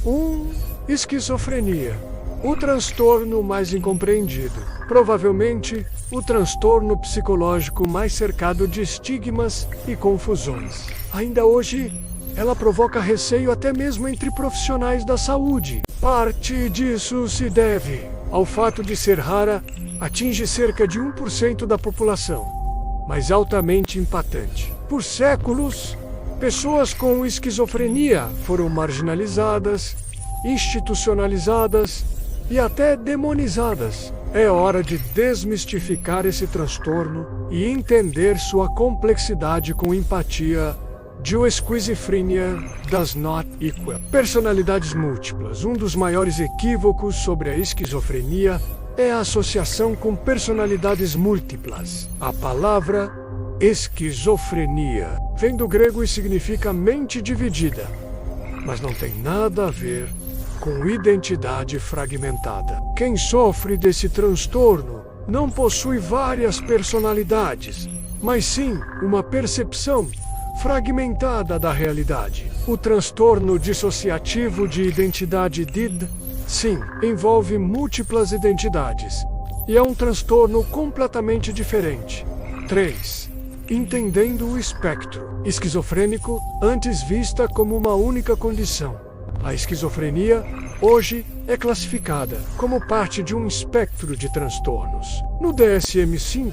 1. Esquizofrenia. O transtorno mais incompreendido. Provavelmente, o transtorno psicológico mais cercado de estigmas e confusões. Ainda hoje, ela provoca receio até mesmo entre profissionais da saúde. Parte disso se deve ao fato de ser rara, atinge cerca de 1% da população, mas altamente impactante. Por séculos, pessoas com esquizofrenia foram marginalizadas, institucionalizadas e até demonizadas. É hora de desmistificar esse transtorno e entender sua complexidade com empatia. Schizophrenia does not equal personalidades múltiplas. Um dos maiores equívocos sobre a esquizofrenia é a associação com personalidades múltiplas. A palavra esquizofrenia vem do grego e significa mente dividida, mas não tem nada a ver com identidade fragmentada. Quem sofre desse transtorno não possui várias personalidades, mas sim uma percepção fragmentada da realidade. O transtorno dissociativo de identidade DID, sim, envolve múltiplas identidades e é um transtorno completamente diferente. 3. Entendendo o espectro esquizofrênico, antes vista como uma única condição. A esquizofrenia, hoje, é classificada como parte de um espectro de transtornos. No DSM-5,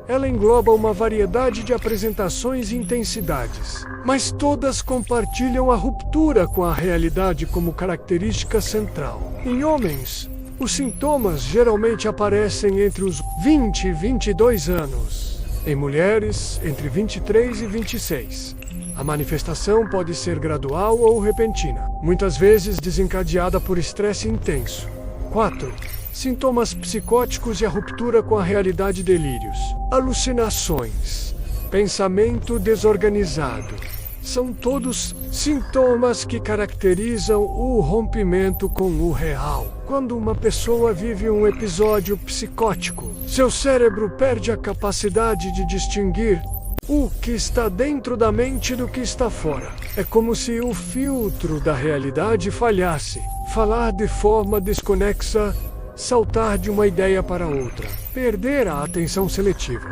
ela engloba uma variedade de apresentações e intensidades, mas todas compartilham a ruptura com a realidade como característica central. Em homens, os sintomas geralmente aparecem entre os 20 e 22 anos. Em mulheres, entre 23 e 26. A manifestação pode ser gradual ou repentina, muitas vezes desencadeada por estresse intenso. 4. Sintomas psicóticos e a ruptura com a realidade. Delírios, alucinações, pensamento desorganizado. São todos sintomas que caracterizam o rompimento com o real. Quando uma pessoa vive um episódio psicótico, seu cérebro perde a capacidade de distinguir o que está dentro da mente do que está fora. É como se o filtro da realidade falhasse. Falar de forma desconexa, saltar de uma ideia para outra, perder a atenção seletiva.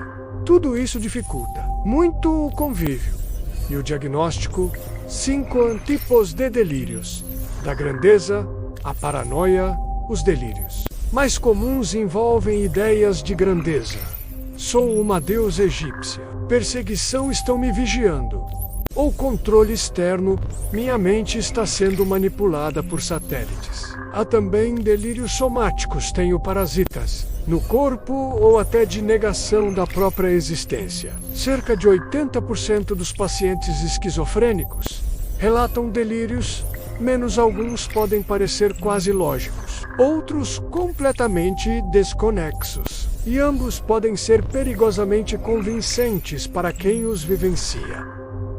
Tudo isso dificulta muito o convívio. E o diagnóstico: 5 tipos de delírios. Da grandeza, a paranoia, os delírios mais comuns envolvem ideias de grandeza. Sou uma deusa egípcia. Perseguição, estão me vigiando. Ou controle externo, minha mente está sendo manipulada por satélites. Há também delírios somáticos, tenho parasitas no corpo ou até de negação da própria existência. Cerca de 80% dos pacientes esquizofrênicos relatam delírios, menos alguns podem parecer quase lógicos, outros completamente desconexos. E ambos podem ser perigosamente convincentes para quem os vivencia.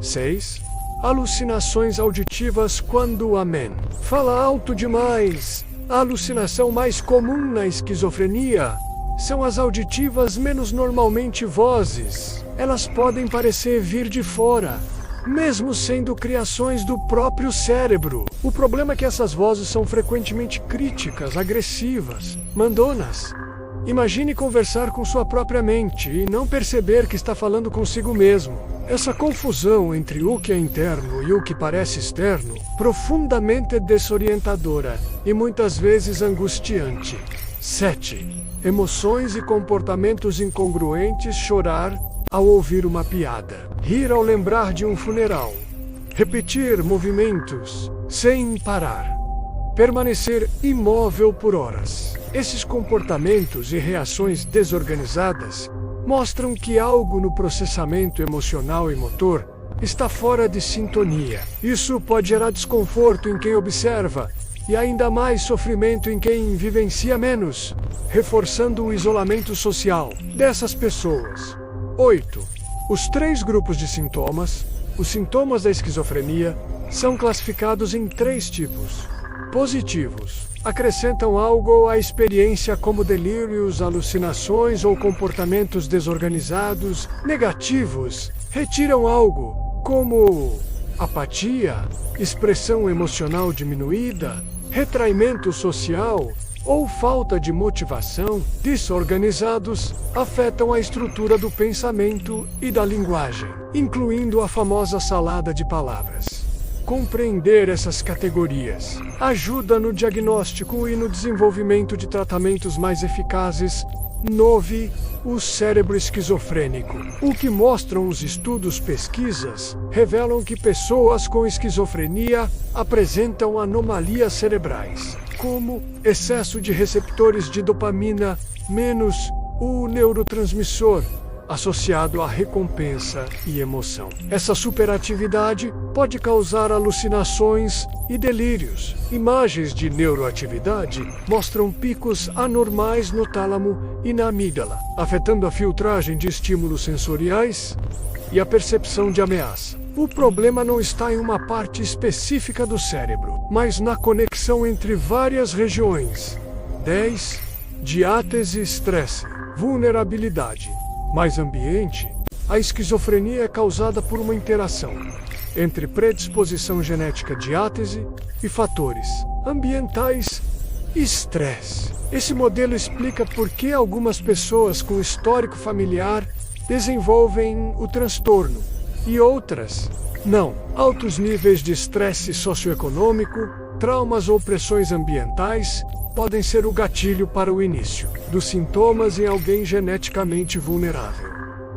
6. Alucinações auditivas quando a mente fala alto demais. A alucinação mais comum na esquizofrenia são as auditivas, menos normalmente vozes. Elas podem parecer vir de fora, mesmo sendo criações do próprio cérebro. O problema é que essas vozes são frequentemente críticas, agressivas, mandonas. Imagine conversar com sua própria mente e não perceber que está falando consigo mesmo. Essa confusão entre o que é interno e o que parece externo, profundamente desorientadora e muitas vezes angustiante. 7. Emoções e comportamentos incongruentes: chorar ao ouvir uma piada, rir ao lembrar de um funeral, repetir movimentos sem parar, permanecer imóvel por horas. Esses comportamentos e reações desorganizadas mostram que algo no processamento emocional e motor está fora de sintonia. Isso pode gerar desconforto em quem observa e ainda mais sofrimento em quem vivencia menos, reforçando o isolamento social dessas pessoas. 8. Os 3 grupos de sintomas. Os sintomas da esquizofrenia são classificados em 3 tipos. Positivos: acrescentam algo à experiência, como delírios, alucinações ou comportamentos desorganizados. Negativos: retiram algo, como apatia, expressão emocional diminuída, retraimento social ou falta de motivação, desorganizados, afetam a estrutura do pensamento e da linguagem, incluindo a famosa salada de palavras. Compreender essas categorias ajuda no diagnóstico e no desenvolvimento de tratamentos mais eficazes. 9. O cérebro esquizofrênico. O que mostram os estudos pesquisas revelam que pessoas com esquizofrenia apresentam anomalias cerebrais, como excesso de receptores de dopamina, menos o neurotransmissor associado à recompensa e emoção. Essa superatividade pode causar alucinações e delírios. Imagens de neuroatividade mostram picos anormais no tálamo e na amígdala, afetando a filtragem de estímulos sensoriais e a percepção de ameaça. O problema não está em uma parte específica do cérebro, mas na conexão entre várias regiões. 10. Diátese e estresse. Vulnerabilidade. Mais ambiente. A esquizofrenia é causada por uma interação entre predisposição genética diátese e fatores ambientais e estresse. Esse modelo explica por que algumas pessoas com histórico familiar desenvolvem o transtorno e outras não. Altos níveis de estresse socioeconômico, traumas ou pressões ambientais podem ser o gatilho para o início dos sintomas em alguém geneticamente vulnerável.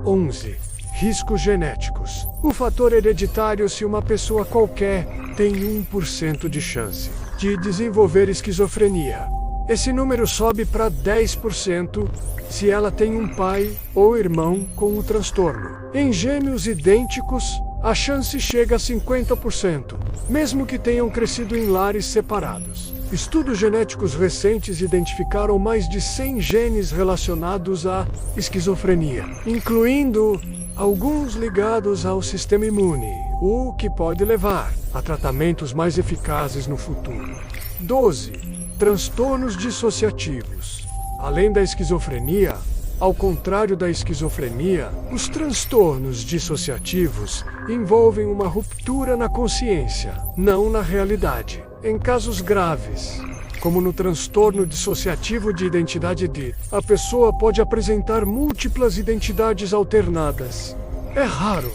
11. Riscos genéticos. O fator hereditário, se uma pessoa qualquer tem 1% de chance de desenvolver esquizofrenia. Esse número sobe para 10% se ela tem um pai ou irmão com o transtorno. Em gêmeos idênticos, a chance chega a 50%, mesmo que tenham crescido em lares separados. Estudos genéticos recentes identificaram mais de 100 genes relacionados à esquizofrenia, incluindo alguns ligados ao sistema imune, o que pode levar a tratamentos mais eficazes no futuro. 12. Transtornos dissociativos. Além da esquizofrenia, ao contrário da esquizofrenia, os transtornos dissociativos envolvem uma ruptura na consciência, não na realidade. Em casos graves, como no transtorno dissociativo de identidade D, a pessoa pode apresentar múltiplas identidades alternadas. É raro,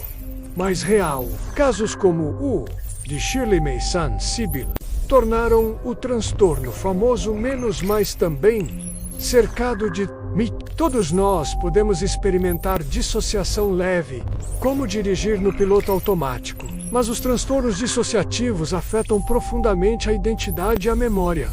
mas real. Casos como o de Shirley Mason Sibyl tornaram o transtorno famoso menos, mas também cercado de mito. Todos nós podemos experimentar dissociação leve, como dirigir no piloto automático. Mas os transtornos dissociativos afetam profundamente a identidade e a memória.